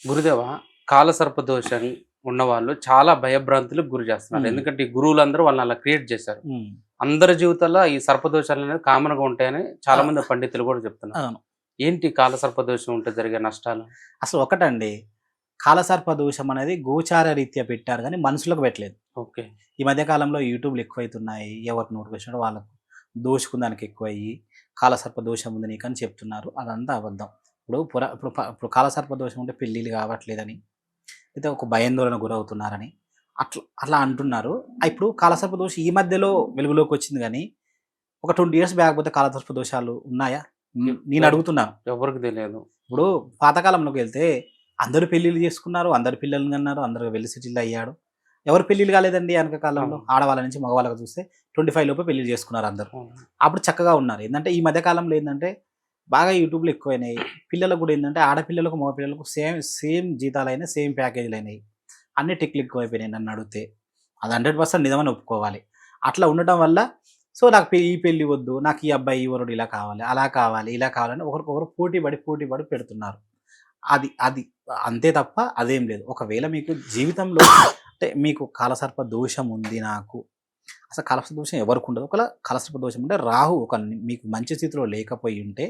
గురుదేవ, కాలసర్ప దోషం ఉన్నవాళ్ళు చాలా భయభ్రాంతులకు గురి చేస్తున్నారు. హ్మ్. ఎందుకంటే ఈ గురువులందరూ వాళ్ళని అలా క్రియేట్ చేశారు. హ్మ్. అందరి జీవితాల్లో ఈ సర్పదోషాలు అనేది కామన్‌గా ఉంటాయని చాలా ఆ! మంది పండితులు కూడా చెప్తున్నారు. అవును. ఏంటి కాలసర్ప దోషం ఉంటే జరిగే నష్టాలు? అసలు ఒకటండి. కాలసర్ప దోషం అనేది గోచార రీత్యా పెట్టారు గానీ, మనుషులకు పెట్టలేదు. ఓకే. ఈ మధ్య కాలంలో యూట్యూబ్‌లు ఎక్కువైతున్నాయి. ఎవరికి నోటికొచ్చినట్టు వాళ్ళకు దోచుకుందానికి ఎక్కువయ్యి, కాలసర్ప దోషం ఉంది నీకని చెప్తున్నారు. అదంతా అబద్ధం. ఇప్పుడు కాలసర్ప దోషం ఉంటే పెళ్ళిళ్ళు కావట్లేదని, అయితే ఒక భయాందోళన గురవుతున్నారని అట్లా అంటున్నారు. ఇప్పుడు కాలసర్ప దోషం ఈ మధ్యలో వెలుగులోకొచ్చింది గానీ, ఒక 20 ఇయర్స్ బ్యాక్ పోతే కాలసర్ప దోషాలు ఉన్నాయా? నేను ఎవ్ అడుగుతున్నాను. ఎవరికి తెలియదు. ఇప్పుడు పాతకాలంలోకెళ్తే అందరూ పెళ్ళిళ్ళు చేసుకున్నారు. అందరు పిల్లల్ని కన్నారు. అందరూ వెల్ సెటిల్డ్ అయ్యాడు. ఎవరు పెళ్ళిళ్ళు కాలేదండి వెనక కాలంలో. అవును. ఆడవాళ్ళ నుంచి మగవాళ్ళకి చూస్తే 25 లోపే పెళ్ళిళ్ళు చేసుకున్నారు అందరూ. అవును. అప్పుడు చక్కగా ఉన్నారు. ఏందంటే ఈ మధ్య కాలంలో ఏందంటే బాగా యూట్యూబ్‌లు ఎక్కువైనాయి. పిల్లలకు కూడా ఏందంటే ఆడపిల్లలకు, మగ పిల్లలకు సేమ్ సేమ్ జీతాలైనాయి. సేమ్ ప్యాకేజీలయినాయి. అన్ని టెక్‌లు ఎక్కువైపోయినాయి నన్నడిగితే. అది 100% నిజమని ఒప్పుకోవాలి. అట్లా ఉండటం వల్ల సో, నాకు ఈ పెళ్లి వద్దు. నాకు ఈ అబ్బాయి, ఈ వరుడు ఇలా కావాలి, అలా కావాలి, ఇలా కావాలని ఒకరికొకరు పోటీ పడి పెడుతున్నారు. అది అది అంతే తప్ప అదేం లేదు. ఒకవేళ మీకు జీవితంలో అంటే మీకు కాలసర్ప దోషం ఉంది నాకు. అసలు కాలసర్ప దోషం ఎవరికుండదు. ఒకవేళ కాలసర్ప దోషం ఉంటే రాహు మీకు మంచి స్థితిలో లేకపోయి ఉంటే